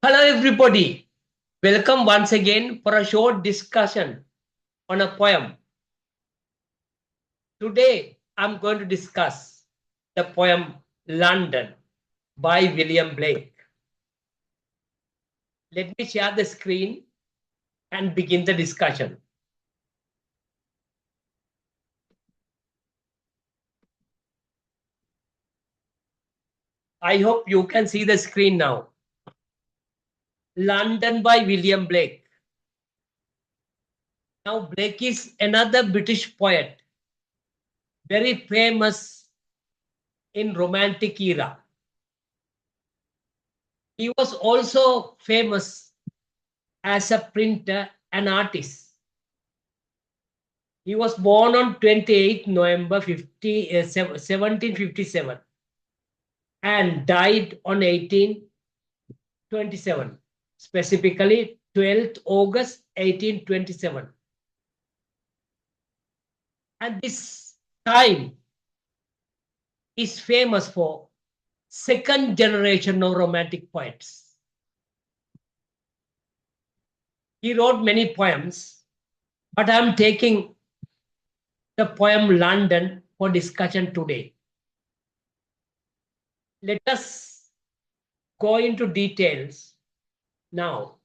Hello, everybody. Welcome once again for a short discussion on a poem. Today, I'm going to discuss the poem London by William Blake. Let me share the screen and begin the discussion. I hope you can see the screen now. London by William Blake. Now, Blake is another British poet, very famous in Romantic era. He was also famous as a printer and artist. He was born on 28th November 1757 and died on 1827, specifically 12th August 1827. And this time is famous for second generation of romantic poets. He wrote many poems, but I'm taking the poem London for discussion today. Let us go into details now.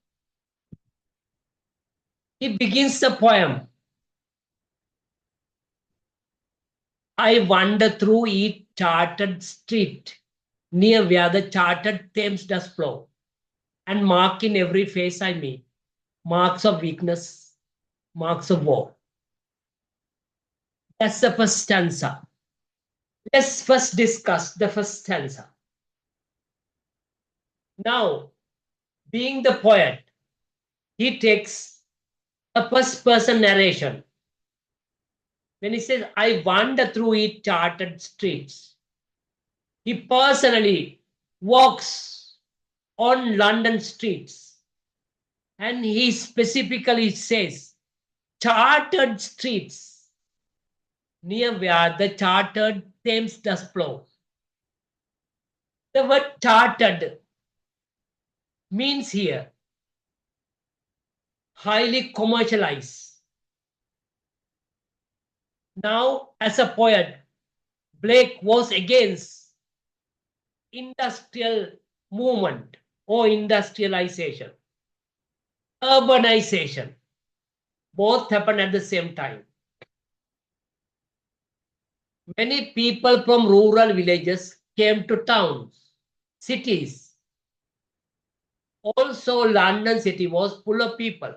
He begins the poem. I wander through each charted street near where the charted Thames does flow, and mark in every face I meet marks of weakness, marks of war. That's the first stanza. Let's first discuss the first stanza. Now, being the poet, he takes a first person narration. When he says, I wander through each charted streets, he personally walks on London streets. And he specifically says, chartered streets near where the chartered Thames does flow. The word chartered means here highly commercialized. Now, as a poet, Blake was against industrial movement or industrialization, urbanization. Both happen at the same time. Many people from rural villages came to towns, cities. Also, London city was full of people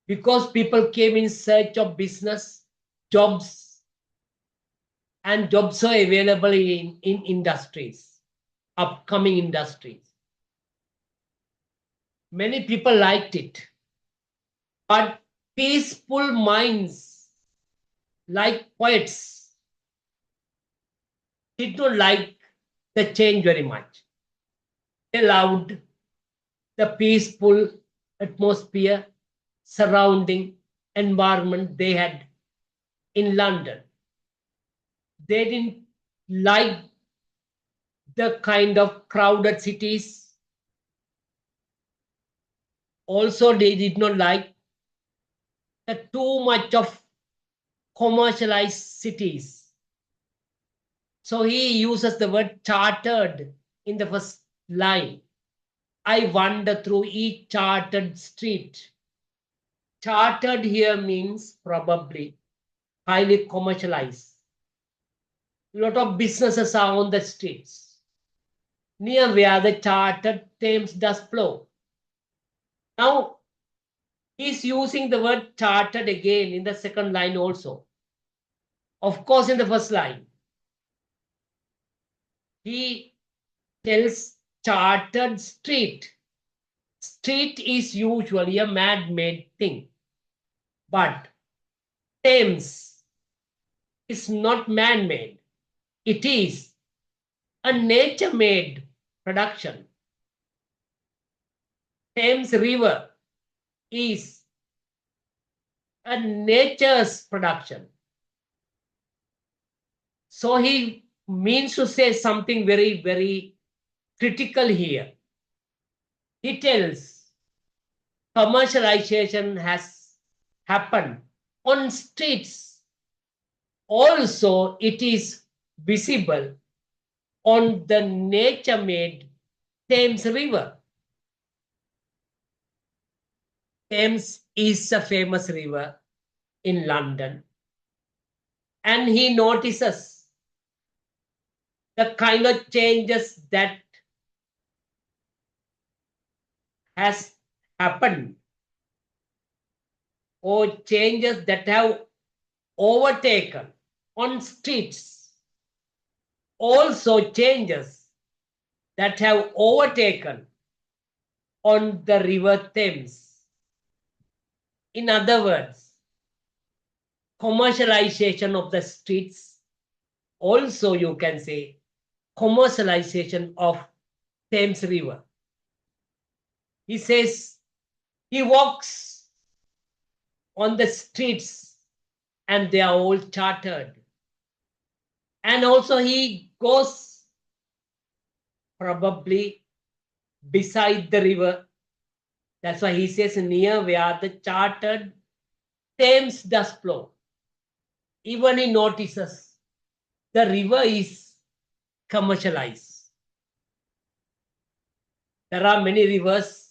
because people came in search of business, jobs, and jobs are available in industries, upcoming industries. Many people liked it, but peaceful minds, like poets, did not like the change very much. They loved the peaceful atmosphere, surrounding environment they had in London. They didn't like the kind of crowded cities. Also, they did not like the too much of commercialized cities. So he uses the word chartered in the first line. I wander through each chartered street. Chartered here means probably highly commercialized. A lot of businesses are on the streets near where the chartered Thames does flow. Now, he's using the word chartered again in the second line also. Of course, in the first line, he tells chartered street. Street is usually a man-made thing, but Thames is not man-made. It is a nature-made production. Thames River is a nature's production. So he means to say something very, very critical here. He tells commercialization has happened on streets. Also, it is visible on the nature-made Thames River. Thames is a famous river in London, and he notices the kind of changes that has happened, or changes that have overtaken on streets. Also changes that have overtaken on the river Thames. In other words, commercialization of the streets. Also, you can say commercialization of Thames River. He says he walks on the streets and they are all chartered. And also he goes probably beside the river. That's why he says near where the chartered Thames does flow. Even he notices the river is commercialized. There are many rivers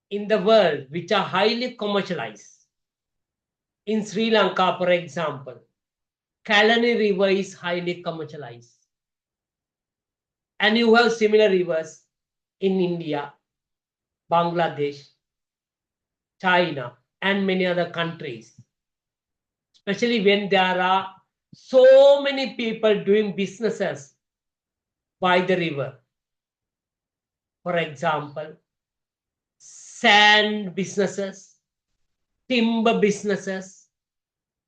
in the world which are highly commercialized. In Sri Lanka, for example, Kalani River is highly commercialized. And you have similar rivers in India, Bangladesh, China, and many other countries. Especially when there are so many people doing businesses by the river. For example, sand businesses, timber businesses,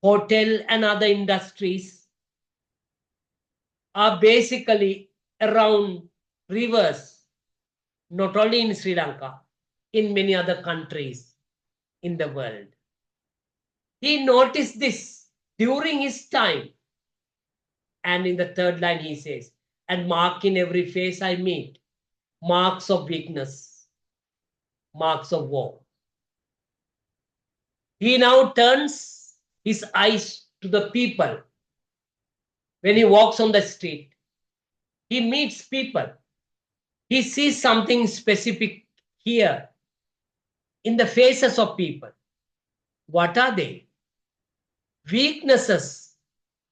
hotel and other industries are basically around rivers, not only in Sri Lanka, in many other countries in the world. He noticed this during his time. And in the third line, he says, and mark in every face I meet, marks of weakness, marks of war. He now turns his eyes to the people. When he walks on the street, he meets people. He sees something specific here in the faces of people. What are they? Weaknesses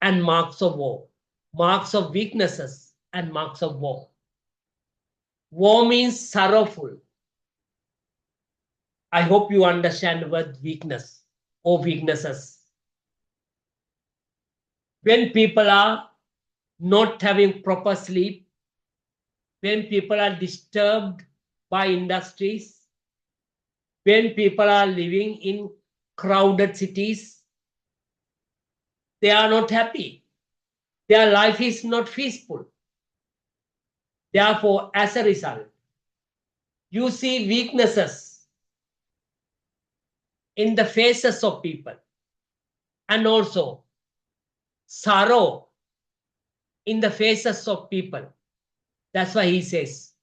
and marks of war. Marks of weaknesses and marks of war. War means sorrowful. I hope you understand the word weakness or weaknesses. When people are not having proper sleep, when people are disturbed by industries, when people are living in crowded cities, they are not happy. Their life is not peaceful. Therefore, as a result, you see weaknesses in the faces of people and also sorrow in the faces of people. That's why he says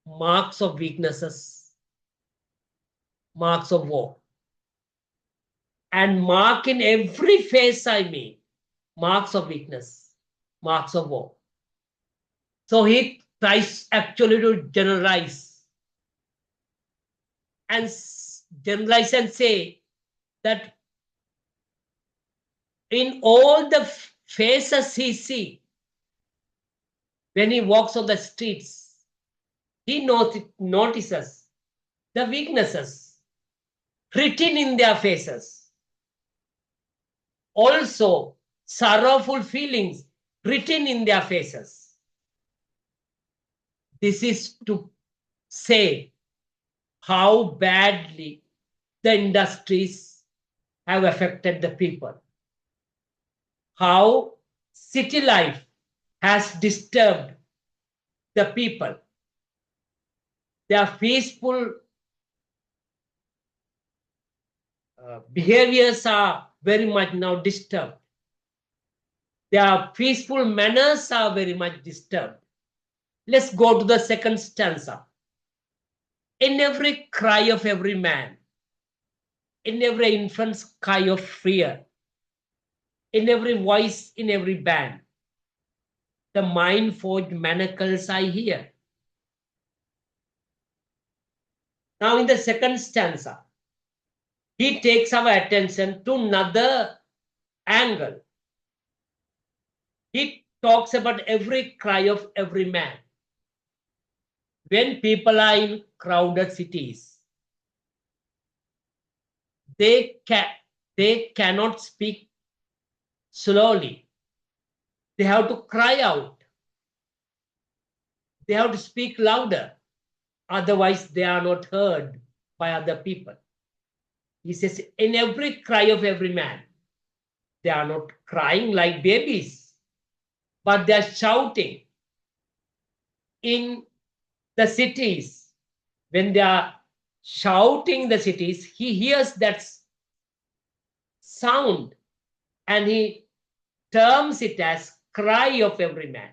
marks of weaknesses, marks of war. And mark in every face I meet, marks of weakness, marks of war. So he tries actually to generalize and say that in all the faces he sees when he walks on the streets, he notices the weaknesses written in their faces. Also, sorrowful feelings written in their faces. This is to say how badly the industries have affected the people. How city life has disturbed the people. Their peaceful behaviors are very much now disturbed. Their peaceful manners are very much disturbed. Let's go to the second stanza. In every cry of every man, in every infant's cry of fear, in every voice, in every band, the mind-forged manacles I hear. Now in the second stanza, he takes our attention to another angle. He talks about every cry of every man. When people are in crowded cities, they cannot speak slowly. They have to cry out. They have to speak louder. Otherwise, they are not heard by other people. He says, in every cry of every man, they are not crying like babies, but they are shouting. In the cities, when they are shouting the cities, he hears that sound and he terms it as cry of every man.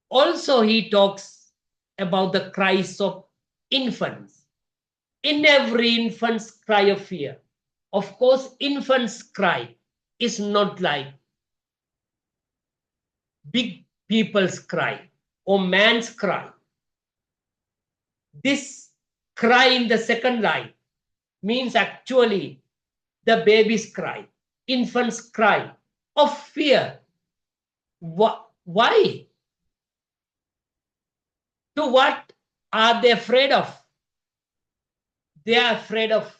Also, he talks about the cries of infants. In every infant's cry of fear. Of course, infant's cry is not like big people's cry or man's cry. This cry in the second line means actually the baby's cry, infant's cry of fear. Why? To what are they afraid of? They are afraid of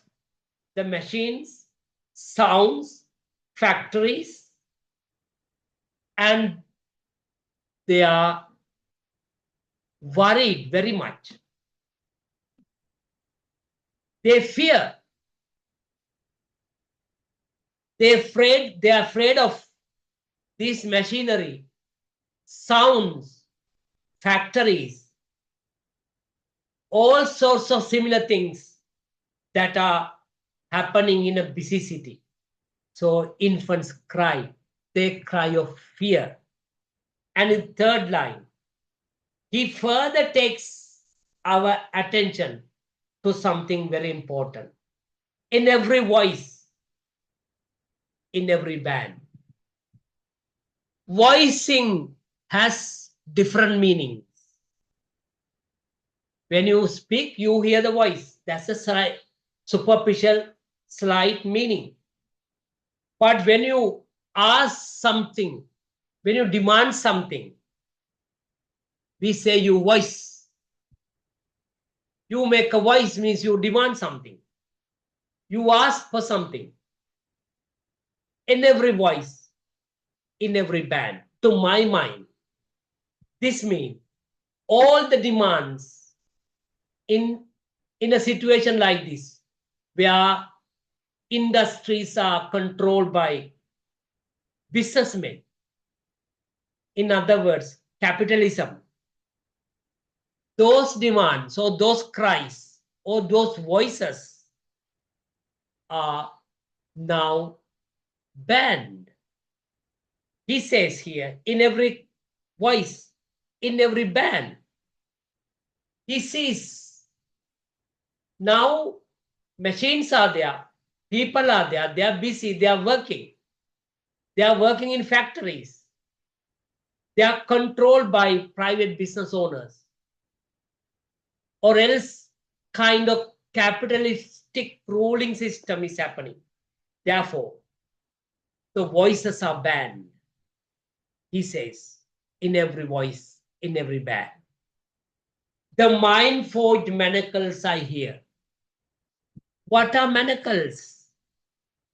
the machines, sounds, factories, and they are worried very much. They fear. They are afraid of this machinery, sounds, factories, all sorts of similar things that are happening in a busy city. So infants cry. They cry of fear. And in third line, he further takes our attention to something very important. In every voice, in every band. Voicing has different meanings. When you speak, you hear the voice. That's a superficial, slight meaning. But when you ask something, when you demand something, we say you voice. You make a voice means you demand something. You ask for something. In every voice, in every band, to my mind, this means all the demands in a situation like this, where industries are controlled by businessmen. In other words, capitalism. Those demands or those cries or those voices are now banned. He says here, in every voice, in every band, he sees now machines are there, people are there, they are busy, they are working. They are working in factories. They are controlled by private business owners. Or else kind of capitalistic ruling system is happening. Therefore, the voices are banned. He says, in every voice, in every band. The mind-forged manacles I hear. What are manacles?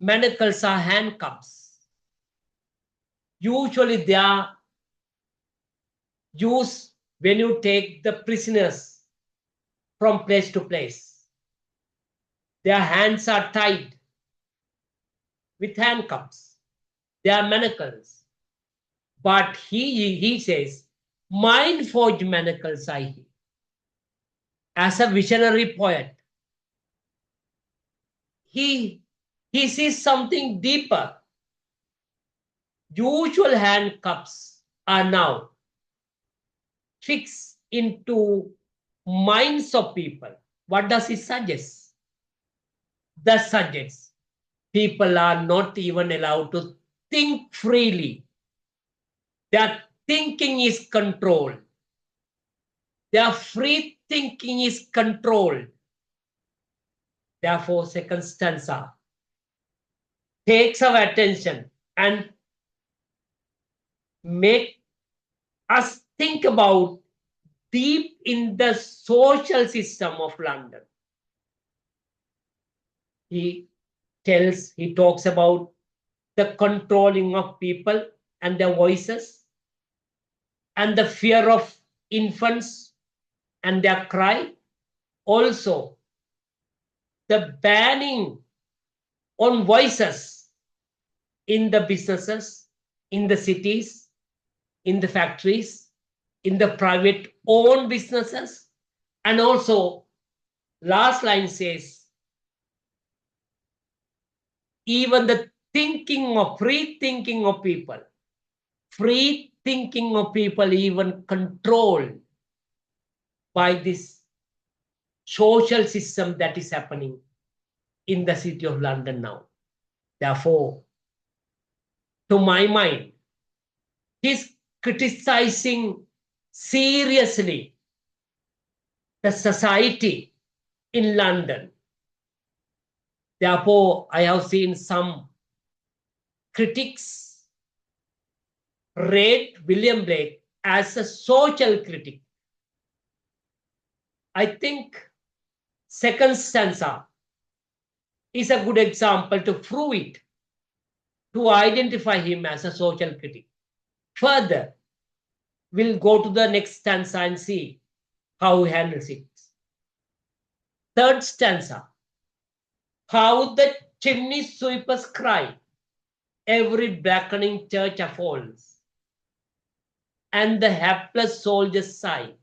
Manacles are handcuffs. Usually they are used when you take the prisoners from place to place. Their hands are tied with handcuffs. They are manacles. But he says, mind-forged manacles I hear. As a visionary poet, he sees something deeper. Usual handcuffs are now fix into minds of people. What does it suggest? That suggests people are not even allowed to think freely. Their thinking is controlled. Their free thinking is controlled. Therefore, second stanza takes our attention and make us think about deep in the social system of London. He talks about the controlling of people and their voices, and the fear of infants and their cry. Also, the banning on voices in the businesses, in the cities, in the factories, in the private owned businesses. And also, last line says, even the free thinking of people even controlled by this social system that is happening in the city of London now. Therefore, to my mind, he's criticizing seriously the society in London. Therefore, I have seen some critics rate William Blake as a social critic. I think second stanza is a good example to prove it, to identify him as a social critic. Further, we'll go to the next stanza and see how he handles it. Third stanza, how the chimney sweepers cry, every blackening church falls, and the hapless soldiers sigh,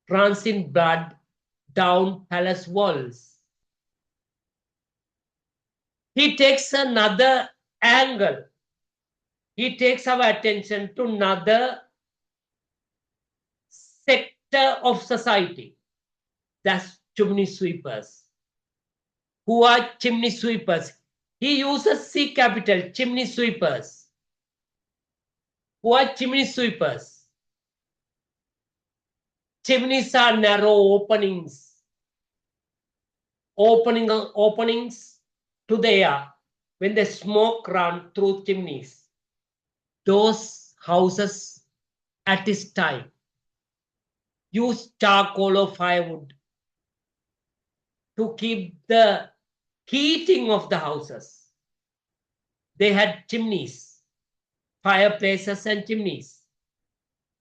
runs in blood down palace walls. He takes another angle. He takes our attention to another sector of society. That's chimney sweepers. Who are chimney sweepers? He uses C capital, chimney sweepers. Who are chimney sweepers? Chimneys are narrow openings to the air when the smoke runs through chimneys. Those houses at this time used charcoal or firewood to keep the heating of the houses. They had chimneys, fireplaces and chimneys.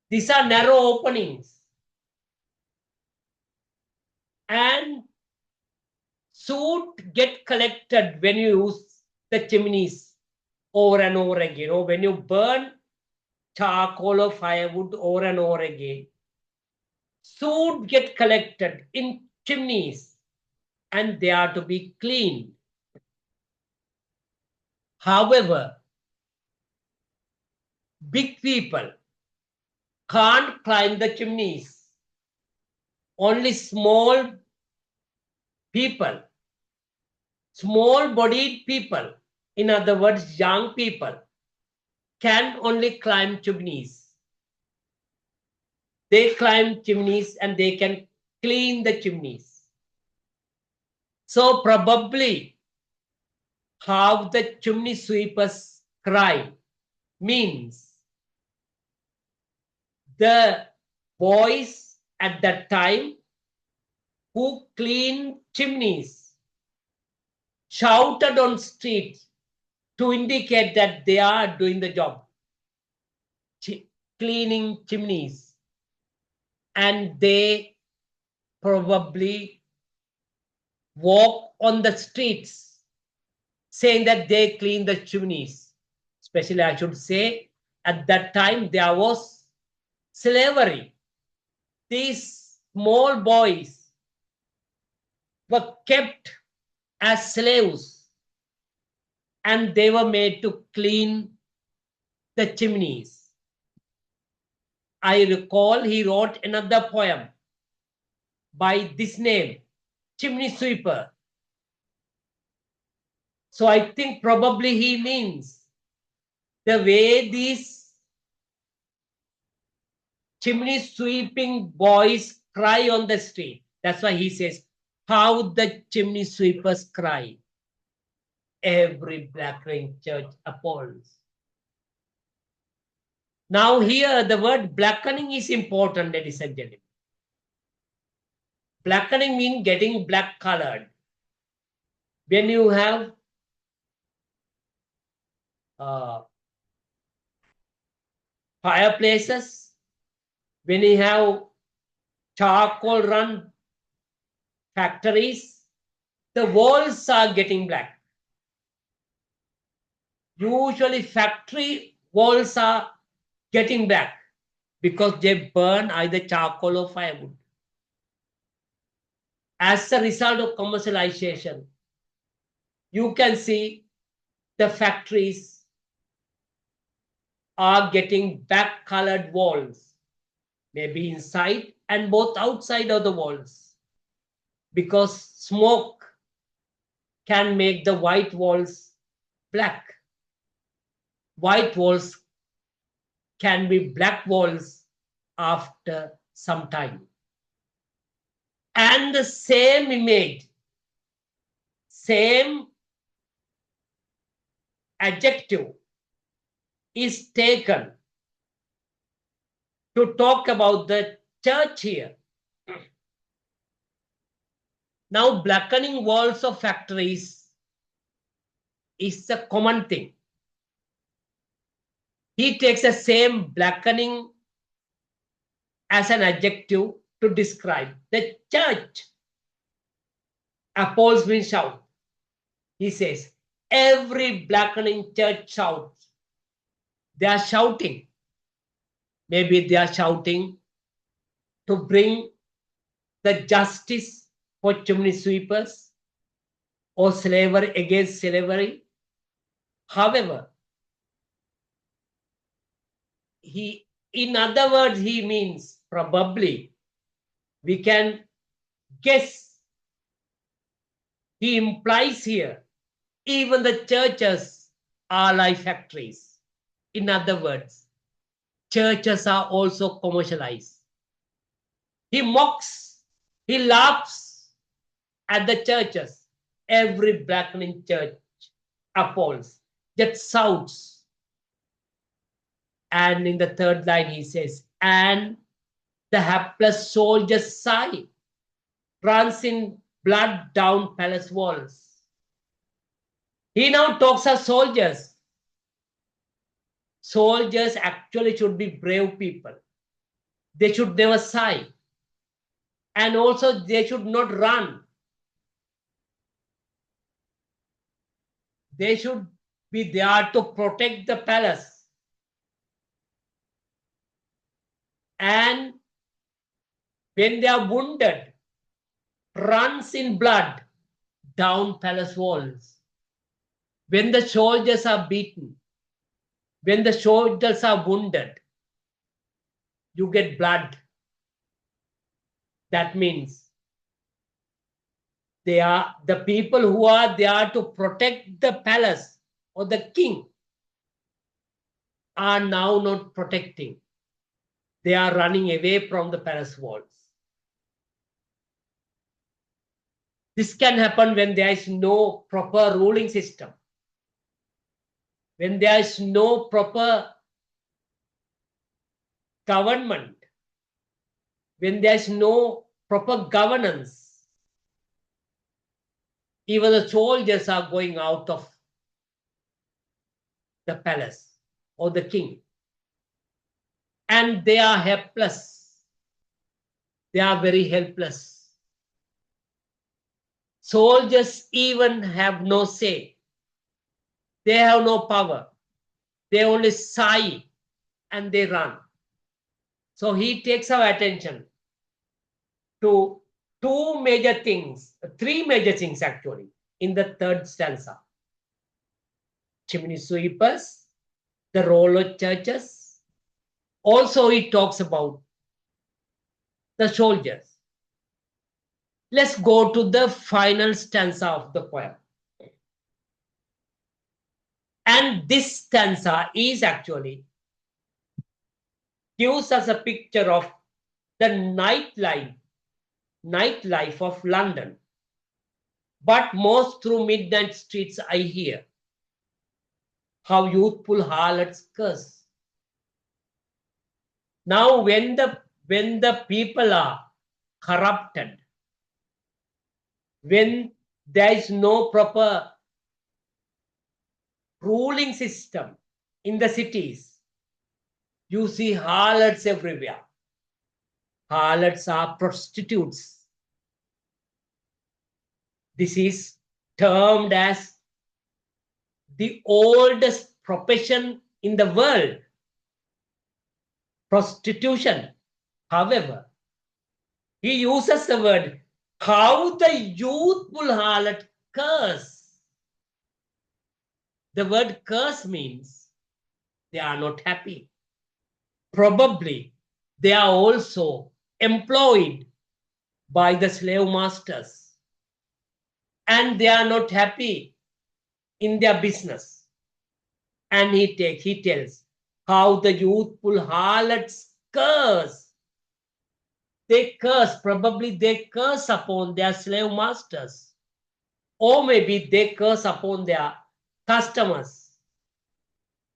These are narrow openings. And soot get collected when you use the chimneys over and over again, or when you burn charcoal or firewood over and over again. Soot get collected in chimneys and they are to be cleaned. However, big people can't climb the chimneys. Only small people, small-bodied people, in other words, young people, can only climb chimneys. They climb chimneys and they can clean the chimneys. So probably how the chimney sweepers cry means the boys at that time who cleaned chimneys shouted on streets to indicate that they are doing the job, cleaning chimneys. And they probably walk on the streets saying that they clean the chimneys. Especially, I should say, at that time there was slavery. These small boys were kept as slaves and they were made to clean the chimneys. I recall he wrote another poem by this name, Chimney Sweeper. So I think probably he means the way these chimney sweeping boys cry on the street. That's why he says, how the chimney sweepers cry. Every black ring church appalls. Now here the word blackening is important, ladies and gentlemen. Blackening means getting black colored. When you have fireplaces, when you have charcoal run factories, the walls are getting black. Usually factory walls are getting black because they burn either charcoal or firewood. As a result of commercialization, you can see the factories are getting black colored walls, maybe inside and both outside of the walls, because smoke can make the white walls black. White walls can be black walls after some time. And the same image, same adjective is taken to talk about the church here. Now, blackening walls of factories is a common thing. He takes the same blackening as an adjective to describe the church. Appalls means shout. He says, every blackening church shouts. They are shouting. Maybe they are shouting to bring the justice for chimney sweepers or slavery against slavery. However, in other words, he means probably, we can guess, he implies here, even the churches are like factories. In other words, churches are also commercialized. He mocks, he laughs at the churches. Every blackening church appalls, that shouts. And in the third line, he says, and the hapless soldiers sigh, runs in blood down palace walls. He now talks of soldiers. Soldiers actually should be brave people. They should never sigh. And also they should not run. They should be there to protect the palace. And when they are wounded, runs in blood down palace walls. When the soldiers are beaten, when the soldiers are wounded, you get blood. That means they are the people who are there to protect the palace or the king are now not protecting. They are running away from the palace walls. This can happen when there is no proper ruling system, when there is no proper government, when there is no proper governance. Even the soldiers are going out of the palace or the king. And they are helpless. They are very helpless. Soldiers even have no say. They have no power. They only sigh and they run. So he takes our attention to three major things actually, in the third stanza. Chimney sweepers, the role of churches, Also, he talks about the soldiers. Let's go to the final stanza of the poem. And this stanza is actually gives us a picture of the nightlife of London. But most through midnight streets I hear how youthful harlots curse. Now when the people are corrupted, when there is no proper ruling system in the cities, you see harlots everywhere. Harlots are prostitutes. This is termed as the oldest profession in the world, prostitution. However, he uses the word, how the youthful harlot curse. The word curse means they are not happy. Probably they are also employed by the slave masters and they are not happy in their business. And he tells how the youthful harlots curse. They curse, probably they curse upon their slave masters. Or maybe they curse upon their customers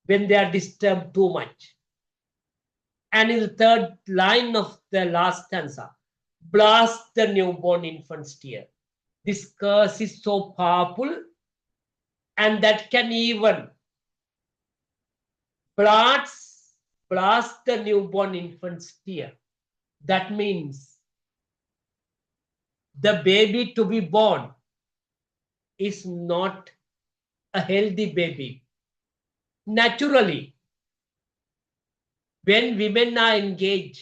when they are disturbed too much. And in the third line of the last stanza, blast the newborn infant's tear. This curse is so powerful and that can even blast the newborn infant's tear. That means the baby to be born is not a healthy baby. Naturally, when women are engaged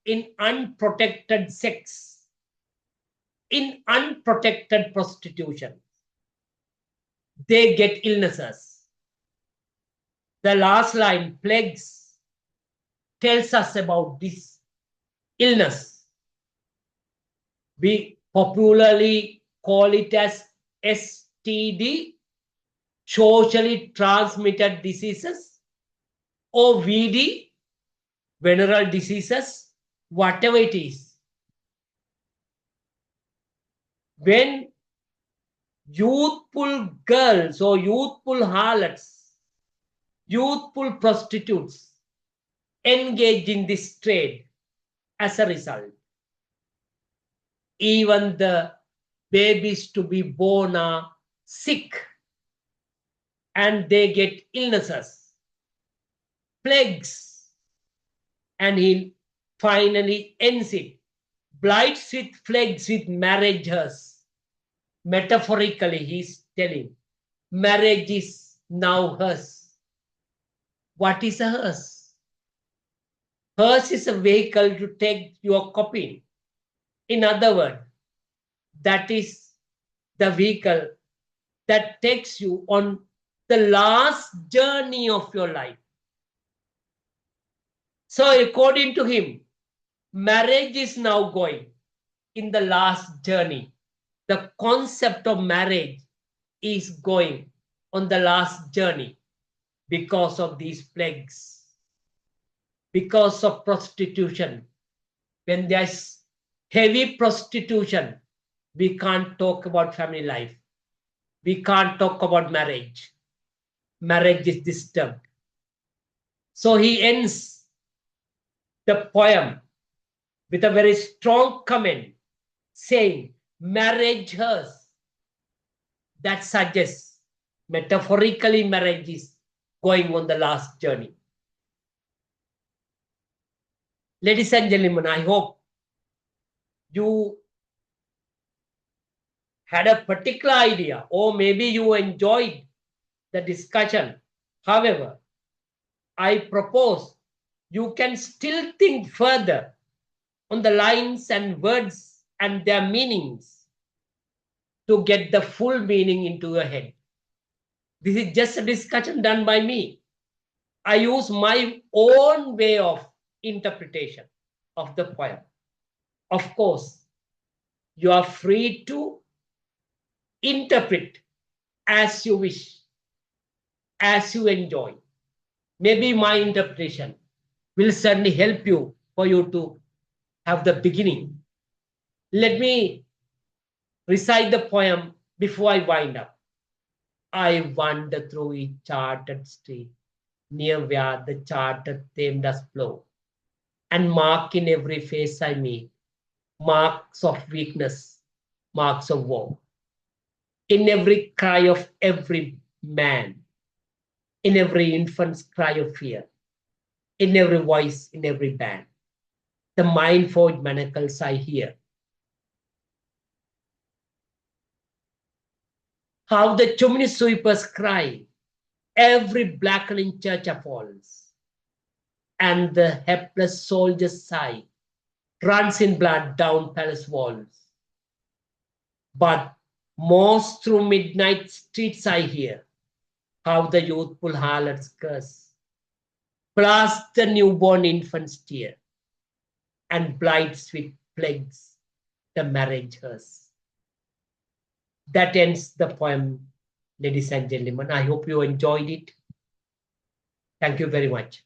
in unprotected sex, in unprotected prostitution, they get illnesses. The last line, plagues, tells us about this illness. We popularly call it as STD, socially transmitted diseases, or VD, venereal diseases, whatever it is. When youthful girls or youthful harlots, youthful prostitutes engage in this trade, as a result, even the babies to be born are sick and they get illnesses, plagues, and he finally ends it. Blights with plagues with marriage hers. Metaphorically, he's telling, marriage is now hers. What is a hearse? Hearse is a vehicle to take your copy. In other words, that is the vehicle that takes you on the last journey of your life. So according to him, marriage is now going in the last journey. The concept of marriage is going on the last journey because of these plagues, because of prostitution. When there's heavy prostitution, we can't talk about family life. We can't talk about marriage. Marriage is disturbed. So he ends the poem with a very strong comment saying, marriage hers. That suggests metaphorically marriage is going on the last journey. Ladies and gentlemen, I hope you had a particular idea or maybe you enjoyed the discussion. However, I propose you can still think further on the lines and words and their meanings to get the full meaning into your head. This is just a discussion done by me. I use my own way of interpretation of the poem. Of course, you are free to interpret as you wish, as you enjoy. Maybe my interpretation will certainly help you for you to have the beginning. Let me recite the poem before I wind up. I wander through each charted street, near where the charted theme does flow, and mark in every face I meet marks of weakness, marks of woe. In every cry of every man, in every infant's cry of fear, in every voice, in every band, the mind-forged manacles I hear. How the chimney sweepers cry, every blackening church falls, and the helpless soldier's sigh runs in blood down palace walls. But most through midnight streets I hear how the youthful harlots curse, blast the newborn infant's tear, and blights with plagues the marriage hearse. That ends the poem, ladies and gentlemen. I hope you enjoyed it. Thank you very much.